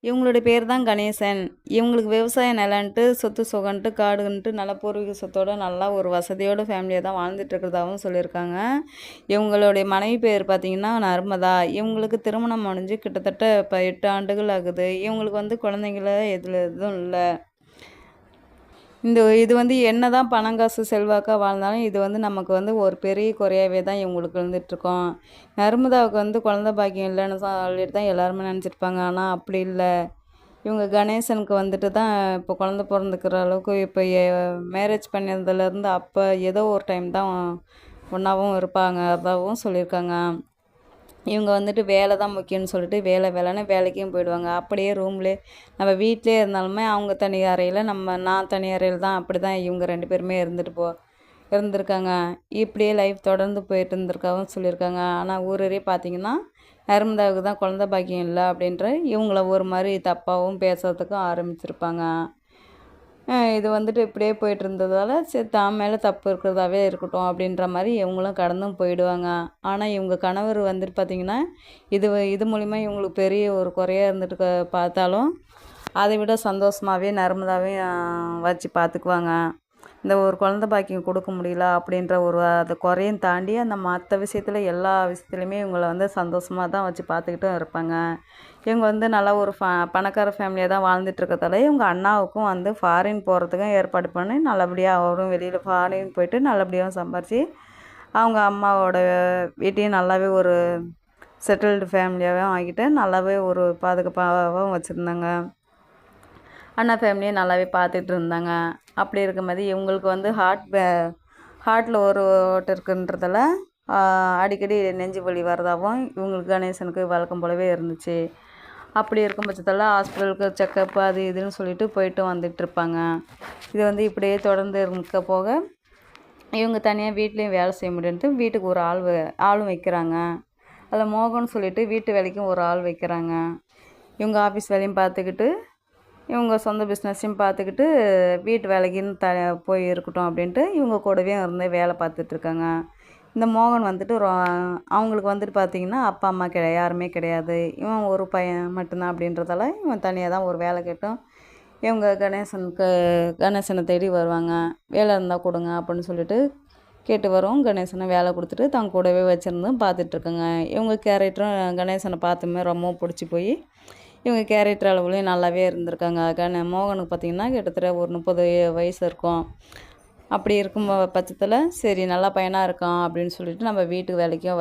இவங்களுடைய பேர் தான் கணேசன். இவங்களுக்கு விவசாய நிலன்ட்டு, சொத்து சுகன்ட்டு, காடுன்ட்டு நல்லா பூர்வீக சொத்தோட நல்லா ஒரு வசதியோட ஃபேமிலியா தான் வாழ்ந்துட்டு இருக்கிறதாவும் சொல்லியிருக்காங்க. இவங்களுடைய மனைவி பேர் பார்த்தீங்கன்னா நர்மதா. இவங்களுக்கு திருமணம் முடிஞ்சு கிட்டத்தட்ட இப்போ 8 ஆண்டுகள் ஆகுது. இவங்களுக்கு வந்து குழந்தைங்கள எதுவும் இல்ல. இது வந்து என்னதான் பணம், காசு, செல்வாக்கா வாழ்ந்தாலும், இது வந்து நமக்கு வந்து ஒரு பெரிய குறையாவே தான் இவங்களுக்கு இருந்துட்டுருக்கும். நர்மதாவுக்கு வந்து குழந்த பாக்கியம் இல்லைன்னு சொல்லிட்டு தான் எல்லாருமே நினச்சிருப்பாங்க. ஆனால் அப்படி இல்ல. இவங்க கணேசனுக்கு வந்துட்டு தான் இப்போ குழந்த பொறந்துக்கிற அளவுக்கு இப்போ மேரேஜ் பண்ணதுலேருந்து அப்போ ஏதோ ஒரு டைம் தான் ஒன்றாவும் இருப்பாங்க. அதாவும் சொல்லியிருக்காங்க. இவங்க வந்துட்டு வேலை தான் முக்கியம்னு சொல்லிட்டு வேலைன்னு வேலைக்கும் போயிடுவாங்க. அப்படியே ரூம்லேயே நம்ம வீட்டிலே இருந்தாலுமே அவங்க தனி அறையில் நான் தனி அறையில் தான் அப்படி தான் இவங்க 2 பேருமே இருந்திருக்காங்க. இப்படியே லைஃப் தொடர்ந்து போயிட்டு இருந்திருக்காவும் சொல்லியிருக்காங்க. ஆனால் ஊரே பார்த்திங்கன்னா நர்மதாவுக்கு தான் குழந்த பாக்கியம் இல்லை அப்படின்ற இவங்கள ஒரு மாதிரி தப்பாகவும் பேசுறதுக்கும் ஆரம்பிச்சிருப்பாங்க. இது வந்துட்டு இப்படியே போயிட்டு இருந்ததால் சரி தான் மேலே தப்பு இருக்கிறதாவே இருக்கட்டும் அப்படின்ற மாதிரி இவங்களும் கடந்தும் போயிடுவாங்க. ஆனால் இவங்க கணவர் வந்துட்டு பார்த்திங்கன்னா இது மூலிமா இவங்களுக்கு பெரிய ஒரு குறையாக இருந்துட்டு பார்த்தாலும் அதை விட சந்தோஷமாகவே நர்மதாவையும் வச்சு பார்த்துக்குவாங்க. இந்த ஒரு குழந்த பாக்கியம் கொடுக்க முடியல அப்படின்ற ஒரு அதை குறையும் தாண்டி அந்த மற்ற விஷயத்தில் எல்லா விஷயத்துலையுமே இவங்கள வந்து சந்தோஷமாக தான் வச்சு பார்த்துக்கிட்டும் இருப்பாங்க. இவங்க வந்து நல்லா ஒரு பணக்கார ஃபேமிலியாக தான் வாழ்ந்துட்டு இருக்கிறதால இவங்க அண்ணாவுக்கும் வந்து ஃபாரின் போகிறதுக்கும் ஏற்பாடு பண்ணி நல்லபடியாக அவரும் வெளியில் ஃபாரின் போயிட்டு நல்லபடியாகவும் சம்பாரித்து அவங்க அம்மாவோட வீட்டையும் நல்லாவே ஒரு செட்டில்டு ஃபேமிலியாகவும் ஆகிட்டு நல்லாவே ஒரு பாதுகாப்பாகவும் வச்சுருந்தாங்க. அண்ணா ஃபேமிலியை நல்லாவே பார்த்துட்டு இருந்தாங்க. அப்படி இருக்கும்போது இவங்களுக்கு வந்து ஹார்ட்டில் ஒரு ஓட்டை இருக்குன்றதால அடிக்கடி நெஞ்சு வலி வரதாகவும் இவங்களுக்கு கணேசனுக்கு வழக்கம் போலவே இருந்துச்சு. அப்படி இருக்கும் பட்சத்தில் ஹாஸ்பிட்டலுக்கு செக்கப் அது இதுன்னு சொல்லிட்டு போயிட்டு வந்துட்டு இருப்பாங்க. இது வந்து இப்படியே தொடர்ந்து இருக்க போக இவங்க தனியாக வீட்லேயும் வேலை செய்ய முடியும்ட்டு வீட்டுக்கு ஒரு ஆளும் வைக்கிறாங்க. அதில் மோகன் சொல்லிட்டு வீட்டு வேலைக்கும் ஒரு ஆள் வைக்கிறாங்க. இவங்க ஆஃபீஸ் வேலையும் பார்த்துக்கிட்டு இவங்க சொந்த பிஸ்னஸையும் பார்த்துக்கிட்டு வீட்டு வேலைக்குன்னு போய் இருக்கட்டும் அப்படின்ட்டு இவங்க கூடவே இருந்து வேலை பார்த்துட்ருக்காங்க. இந்த மோகன் வந்துட்டு அவங்களுக்கு வந்துட்டு பார்த்திங்கன்னா அப்பா அம்மா யாருமே கிடையாது. இவன் ஒரு பையன் மட்டும்தான் அப்படின்றதால இவன் தனியாக தான் ஒரு வேலை கேட்டும் இவங்க கணேசனை தேடி வருவாங்க. வேலை இருந்தால் கொடுங்க அப்படின்னு சொல்லிட்டு கேட்டு வரும். கணேசனை வேலை கொடுத்துட்டு தான் கூடவே வச்சுருந்து பார்த்துட்ருக்காங்க. இவங்க கேரக்டரும் கணேசனை பார்த்துமே ரொம்ப பிடிச்சி போய் இவங்க கேரக்டர் அளவுலேயும் நல்லாவே இருந்திருக்காங்க. மோகனுக்கு பார்த்திங்கன்னா கிட்டத்தட்ட ஒரு 30 வயசு இருக்கும். அப்படி இருக்கும் பட்சத்தில் சரி நல்லா பையனாக இருக்கான் அப்படின்னு சொல்லிட்டு நம்ம வீட்டு வேலைக்கும்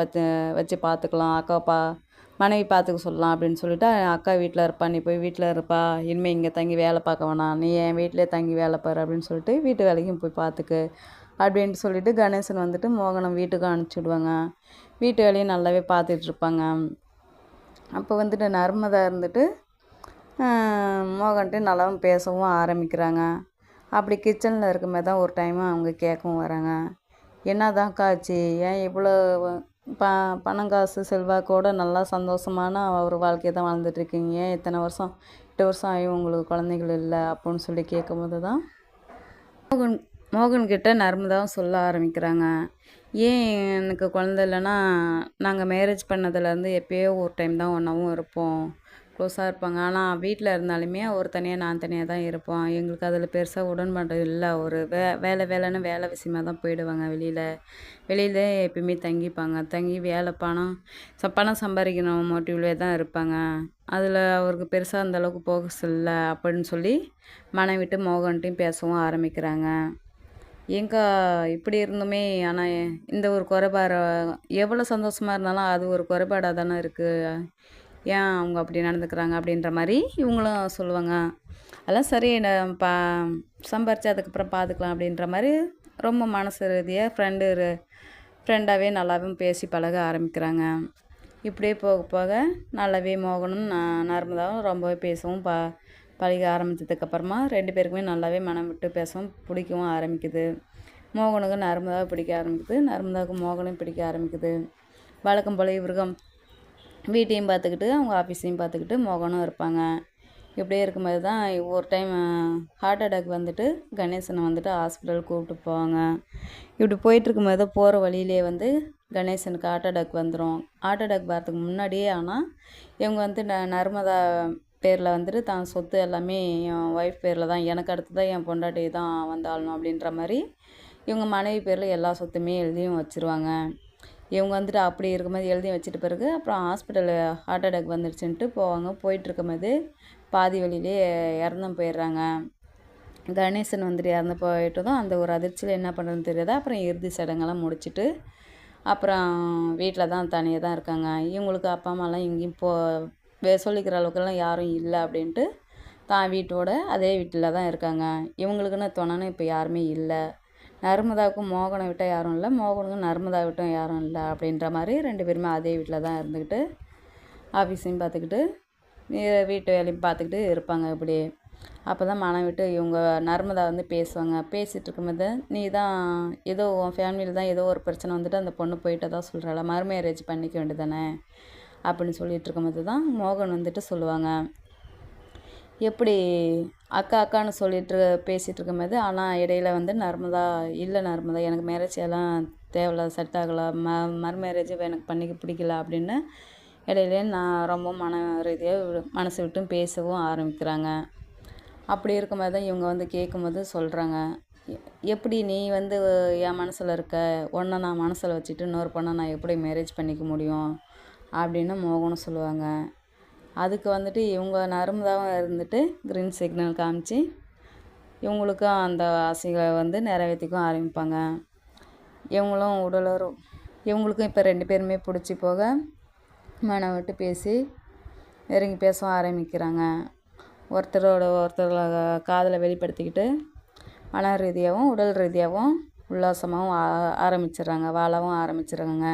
வச்சு பார்த்துக்கலாம். மனைவி பார்த்துக்க சொல்லலாம் அப்படின்னு சொல்லிட்டு அக்கா வீட்டில் இருப்பா, நீ போய் வீட்டில் இருப்பா, இனிமேல் இங்கே தங்கி வேலை பார்க்க வேணாம், நீ என் வீட்டிலே தங்கி வேலை பாரு அப்படின்னு சொல்லிட்டு வீட்டு வேலைக்கும் போய் பார்த்துக்கு அப்படின்ட்டு சொல்லிட்டு கணேசன் வந்துட்டு மோகனம் வீட்டுக்கு அனுப்பிச்சிடுவாங்க. வீட்டு வேலையும் நல்லாவே பார்த்துட்ருப்பாங்க. அப்போ வந்துட்டு நர்மதா இருந்துட்டு மோகன்ட்டு நல்லாவும் பேசவும் ஆரம்பிக்கிறாங்க. அப்படி கிச்சனில் இருக்கும்போது தான் ஒரு டைம் அவங்க கேட்கவும் வராங்க. என்னதான்க்கா ஆச்சு, ஏன் இவ்வளோ பணம் காசு செல்வாக்கோட நல்லா சந்தோஷமான ஒரு வாழ்க்கையை தான் வாழ்ந்துட்டுருக்கீங்க, ஏன் இத்தனை வருஷம் 8 வருஷம் ஆகி உங்களுக்கு குழந்தைகள் இல்லை அப்படின்னு சொல்லி கேட்கும்போது தான் மோகன்கிட்ட நர்மதாவும் சொல்ல ஆரம்பிக்கிறாங்க. ஏன் எனக்கு குழந்த இல்லைன்னா நாங்கள் மேரேஜ் பண்ணதுலேருந்து எப்போயோ ஒரு டைம் தான் ஒன்றாவும் இருப்போம், க்ளோஸாக இருப்பாங்க. ஆனால் வீட்டில் இருந்தாலுமே அவர் தனியாக நான் தனியாக தான் இருப்போம். எங்களுக்கு அதில் பெருசாக உடன்பாடு இல்லை. ஒரு வேலைன்னு வேலை விஷயமாக தான் போயிடுவாங்க. வெளியில் எப்பயுமே தங்கிப்பாங்க. தங்கி பணம் சம்பாதிக்கணும் மோட்டிவ்லே தான் இருப்பாங்க. அதில் அவருக்கு பெருசாக அந்தளவுக்கு ஃபோக்கஸ் இல்லை அப்படின்னு சொல்லி மனைவிட்டு மோகன்ட்டையும் பேசவும் ஆரம்பிக்கிறாங்க. ஏங்கா இப்படி இருந்துமே ஆனால் இந்த ஒரு குறைபாடு எவ்வளோ சந்தோஷமாக இருந்தாலும் அது ஒரு குறைபாடாக தானே இருக்குது, ஏன் அவங்க அப்படி நடந்துக்கிறாங்க அப்படின்ற மாதிரி இவங்களும் சொல்லுவாங்க. அதெல்லாம் சரி சம்பாரித்து அதுக்கப்புறம் பார்த்துக்கலாம் அப்படின்ற மாதிரி ரொம்ப மனசு ரீதியாக ஃப்ரெண்டாகவே நல்லாவும் பேசி பழக ஆரம்பிக்கிறாங்க. இப்படியே போக போக நல்லாவே மோகனும் நர்மதாவும் ரொம்பவே பேசவும் பழக ஆரம்பித்ததுக்கப்புறமா 2 பேருக்குமே நல்லாவே மனம் விட்டு பேசவும் பிடிக்கவும் ஆரம்பிக்குது. மோகனுக்கு நர்மதாவை பிடிக்க ஆரம்பிக்குது, நர்மதாவுக்கு மோகனையும் பிடிக்க ஆரம்பிக்குது. வழக்கம் போல் இவருக்கும் வீட்டையும் பார்த்துக்கிட்டு அவங்க ஆஃபீஸையும் பார்த்துக்கிட்டு மோகனும் இருப்பாங்க. இப்படியே இருக்கும்போது தான் ஒரு டைம் ஹார்ட் அட்டாக் வந்துட்டு கணேசனை வந்துட்டு ஹாஸ்பிட்டல் கூப்பிட்டு போவாங்க. இப்படி போயிட்டுருக்கும்போது போகிற வழியிலே வந்து கணேசனுக்கு ஹார்ட் அட்டாக் வந்துடும். ஹார்ட் அட்டாக் வரதுக்கு முன்னாடியே ஆனால் இவங்க வந்து நர்மதா பேரில் வந்துட்டு தான் சொத்து எல்லாமே என் ஒய்ஃப் பேரில் தான், எனக்கு அடுத்து தான் என் பொண்டாட்டி தான் வந்தாளணும் அப்படின்ற மாதிரி இவங்க மனைவி பேரில் எல்லா சொத்துமே எழுதியும் வச்சுருவாங்க. இவங்க வந்துட்டு அப்படி இருக்கும்போது எழுதி வச்சுட்டு பிறகு அப்புறம் ஹாஸ்பிட்டலு ஹார்ட் அட்டாக் வந்துடுச்சுன்ட்டு போவாங்க. போயிட்டுருக்கும்போது பாதி வழியிலே இறந்தும் போயிடுறாங்க. கணேசன் வந்துட்டு இறந்து போயிட்டதும் அந்த ஒரு அதிர்ச்சியில் என்ன பண்ணுறதுன்னு தெரியாதா. அப்புறம் இறுதி சடங்கெல்லாம் முடிச்சுட்டு அப்புறம் வீட்டில் தான் தனியாக தான் இருக்காங்க. இவங்களுக்கு அப்பா அம்மாலாம் எங்கேயும் சொல்லிக்கிற அளவுக்குலாம் யாரும் இல்லை அப்படின்ட்டு தான் வீட்டோட அதே வீட்டில் தான் இருக்காங்க. இவங்களுக்குன்னு துணைன்னு இப்போ யாருமே இல்லை. நர்மதாவுக்கும் மோகனை விட்டால் யாரும் இல்லை, மோகனுக்கும் நர்மதா விட்டும் யாரும் இல்லை அப்படின்ற மாதிரி 2 பேருமே அதே வீட்டில் தான் இருந்துக்கிட்டு ஆஃபீஸையும் பார்த்துக்கிட்டு வீட்டு வேலையும் பார்த்துக்கிட்டு இருப்பாங்க இப்படி. அப்போ தான் மனம் விட்டு இவங்க நர்மதா வந்து பேசுவாங்க. பேசிகிட்டு இருக்கும்போது நீ தான் ஏதோ உன் ஃபேமிலியில் தான் ஏதோ ஒரு பிரச்சனை வந்துட்டு அந்த பொண்ணு போயிட்டு தான் சொல்கிறாளா, மறுமேரேஜ் பண்ணிக்க வேண்டியதானே அப்படின்னு சொல்லிட்டு இருக்கும்போது தான் மோகன் வந்துட்டு சொல்லுவாங்க. எப்படி அக்கா அக்கான்னு சொல்லிட்டு பேசிகிட்டு இருக்கும்போது ஆனால் இடையில வந்து நர்மதா இல்லை நர்மதா எனக்கு மேரேஜ் எல்லாம் தேவையில்ல, செட் ஆகலை, மறுமேரேஜ் எனக்கு பண்ணிக்க பிடிக்கல அப்படின்னு இடையிலே நான் ரொம்ப மன ரீதியாக மனசு விட்டும் பேசவும் ஆரம்பிக்கிறாங்க. அப்படி இருக்கும்போது தான் இவங்க வந்து கேட்கும்போது சொல்கிறாங்க, எப்படி நீ வந்து என் மனசில் இருக்க, ஒன்றை நான் மனசில் வச்சுட்டு இன்னொரு பொண்ணை நான் எப்படி மேரேஜ் பண்ணிக்க முடியும் அப்படின்னு மோகனும் சொல்லுவாங்க. அதுக்கு வந்துட்டு இவங்க நர்மதாவும் இருந்துட்டு க்ரீன் சிக்னல் காமிச்சு இவங்களுக்கும் அந்த ஆசைகளை வந்து நிறைவேற்றிக்கும் ஆரம்பிப்பாங்க. இவங்களும் இவங்களுக்கும் இப்போ 2 பேருமே பிடிச்சி போக மனம் விட்டு பேசி நெருங்கி பேசவும் ஆரம்பிக்கிறாங்க. ஒருத்தரோட ஒருத்தர் காதலை வெளிப்படுத்திக்கிட்டு மன ரீதியாகவும் உடல் ரீதியாகவும் உல்லாசமாகவும் ஆரம்பிச்சிடுறாங்க, வாழவும் ஆரம்பிச்சிடுறாங்க.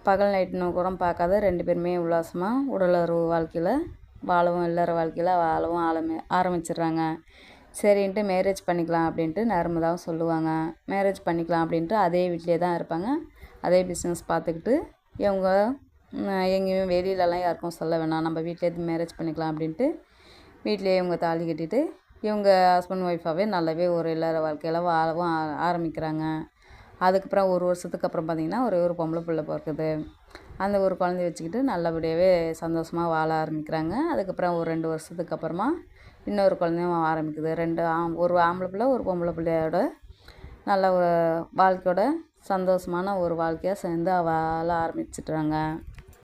பகல் நைட்டுன்னு கூட பார்க்காத 2 பேருமே உல்லாசமாக உடலுறவு வாழ்க்கையில் வாழவும் இல்லற வாழ்க்கையில் வாழவும் ஆரம்பிச்சிடுறாங்க. சரின்ட்டு மேரேஜ் பண்ணிக்கலாம் அப்படின்ட்டு நர்மதாவும் சொல்லுவாங்க. மேரேஜ் பண்ணிக்கலாம் அப்படின்ட்டு அதே வீட்டிலே தான் இருப்பாங்க. அதே பிஸ்னஸ் பார்த்துக்கிட்டு இவங்க எங்கேயும் வெளியிலலாம் யாருக்கும் சொல்ல வேணாம், நம்ம வீட்டிலே மேரேஜ் பண்ணிக்கலாம் அப்படின்ட்டு வீட்டிலேயே இவங்க தாலி கட்டிட்டு இவங்க ஹஸ்பண்ட் ஒய்ஃபாகவே நல்லாவே ஒரு இல்லற வாழ்க்கையில் வாழவும் ஆரம்பிக்கிறாங்க. அதுக்கப்புறம் 1 வருஷத்துக்கு அப்புறம் பார்த்திங்கன்னா ஒரே ஒரு பொம்பளை பிள்ளை பிறக்குது. அந்த ஒரு குழந்தைய வச்சுக்கிட்டு நல்லபடியாகவே சந்தோஷமாக வாழ ஆரம்பிக்கிறாங்க. அதுக்கப்புறம் ஒரு 2 வருஷத்துக்கு அப்புறமா இன்னொரு குழந்தையும் ஆரம்பிக்குது. ஒரு ஆம்பளை பிள்ளை ஒரு பொம்பளை பிள்ளையோட நல்ல ஒரு வாழ்க்கையோட சந்தோஷமான ஒரு வாழ்க்கையாக சேர்ந்து வாழ ஆரம்பிச்சிட்றாங்க.